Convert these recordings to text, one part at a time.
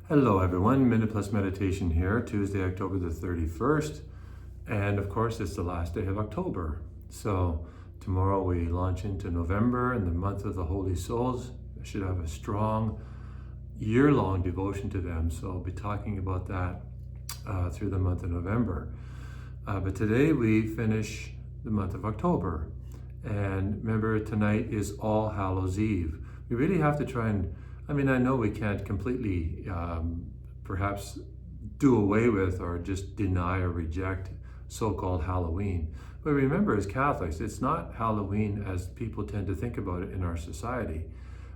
Hello everyone, Minute Plus Meditation here, Tuesday, October the 31st. And of course, it's the last day of October. So tomorrow we launch into November and the month of the Holy Souls. I should have a strong year-long devotion to them. So I'll be talking about that through the month of November. But today we finish the month of October. And remember, tonight is All Hallows Eve. We really have to try and I know we can't completely perhaps do away with or just deny or reject so-called Halloween. But remember, as Catholics, it's not Halloween as people tend to think about it in our society,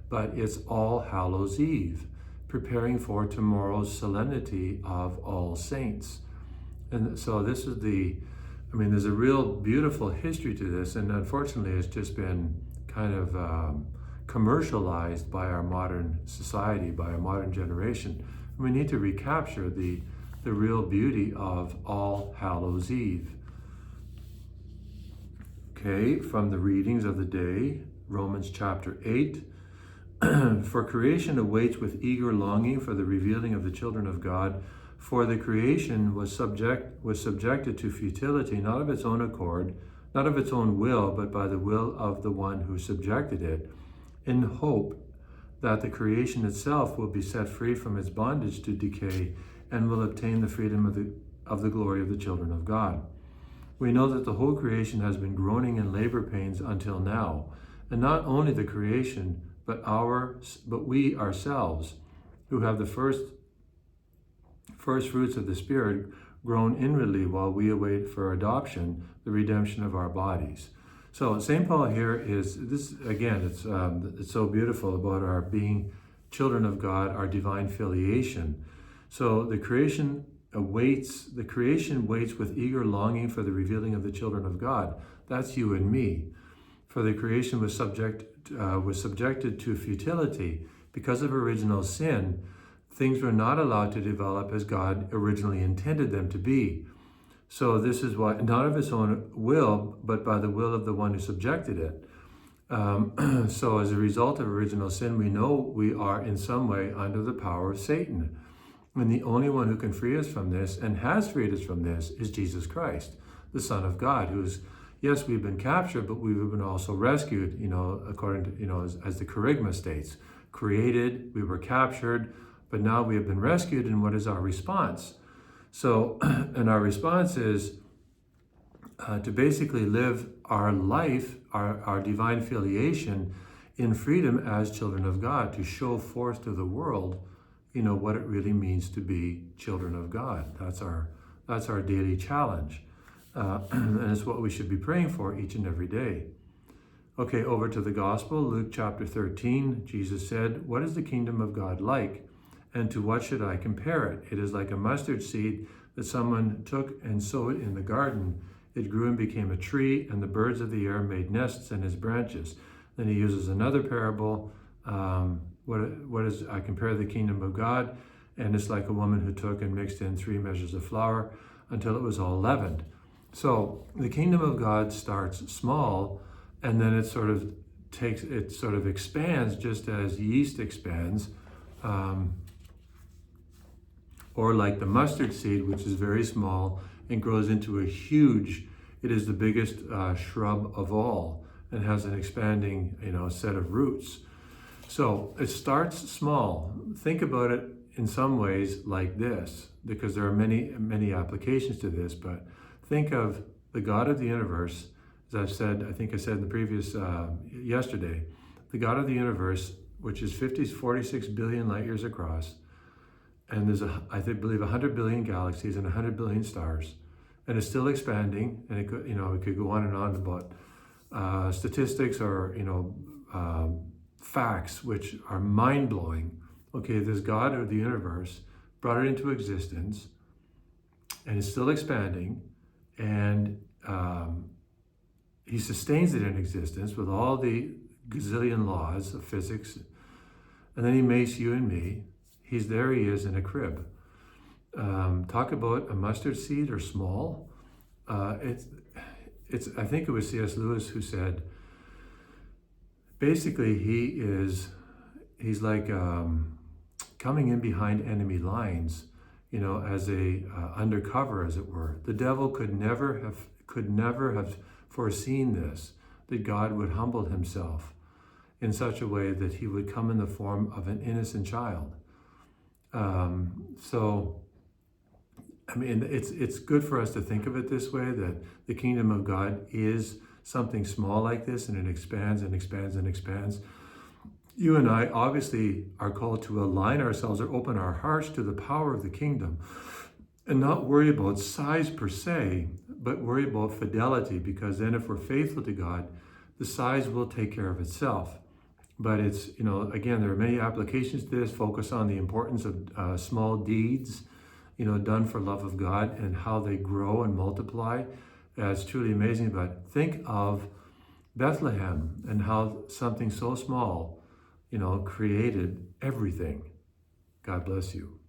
but it's All Hallows Eve, preparing for tomorrow's solemnity of All Saints. And so this is there's a real beautiful history to this, and unfortunately it's just been kind of commercialized by our modern society, by our modern generation. We need to recapture the real beauty of All Hallows Eve. Okay, from the readings of the day, Romans chapter 8. For creation awaits with eager longing for the revealing of the children of God. For the creation was subjected to futility, not of its own accord, not of its own will, but by the will of the one who subjected it, in hope that the creation itself will be set free from its bondage to decay and will obtain the freedom of the glory of the children of God. We know that the whole creation has been groaning in labor pains until now, and not only the creation, but we ourselves, who have the first fruits of the Spirit, groan inwardly while we await for adoption, the redemption of our bodies. So St. Paul here is this again. It's so beautiful about our being children of God, our divine filiation. So the creation waits with eager longing for the revealing of the children of God. That's you and me. For the creation was subjected to futility because of original sin. Things were not allowed to develop as God originally intended them to be. So this is why, not of its own will, but by the will of the one who subjected it. So as a result of original sin, we know we are in some way under the power of Satan. And the only one who can free us from this, and has freed us from this, is Jesus Christ, the Son of God, who's, yes, we've been captured, but we've been also rescued, according to, as the Kerygma states. Created, we were captured, but now we have been rescued, and what is our response? So, and our response is to basically live our life, our divine filiation in freedom as children of God, to show forth to the world, what it really means to be children of God. That's our daily challenge. And it's what we should be praying for each and every day. Okay, over to the gospel, Luke chapter 13. Jesus said, "What is the kingdom of God like? And to what should I compare it? It is like a mustard seed that someone took and sowed in the garden. It grew and became a tree, and the birds of the air made nests in its branches." Then he uses another parable. I compare the kingdom of God, and it's like a woman who took and mixed in 3 measures of flour until it was all leavened. So the kingdom of God starts small, and then it sort of expands just as yeast expands. Or like the mustard seed, which is very small and grows into it is the biggest shrub of all, and has an expanding, set of roots. So it starts small. Think about it in some ways like this, because there are many, many applications to this, but think of the God of the universe, as I said in the previous, yesterday, the God of the universe, which is 46 billion light years across, and there's I believe 100 billion galaxies and 100 billion stars, and it's still expanding. And it could go on and on about statistics or facts which are mind blowing. Okay, this God of the universe brought it into existence, and it's still expanding, and He sustains it in existence with all the gazillion laws of physics, and then He makes you and me. He is in a crib. Talk about a mustard seed or small. I think it was C.S. Lewis who said, basically he's like coming in behind enemy lines, as a undercover, as it were. The devil could never have foreseen this, that God would humble himself in such a way that he would come in the form of an innocent child. It's good for us to think of it this way, that the kingdom of God is something small like this, and it expands and expands and expands. You and I obviously are called to align ourselves or open our hearts to the power of the kingdom and not worry about size per se, but worry about fidelity, because then if we're faithful to God, the size will take care of itself. But it's, again, there are many applications to this. Focus on the importance of small deeds, done for love of God, and how they grow and multiply. It's truly amazing. But think of Bethlehem and how something so small, created everything. God bless you.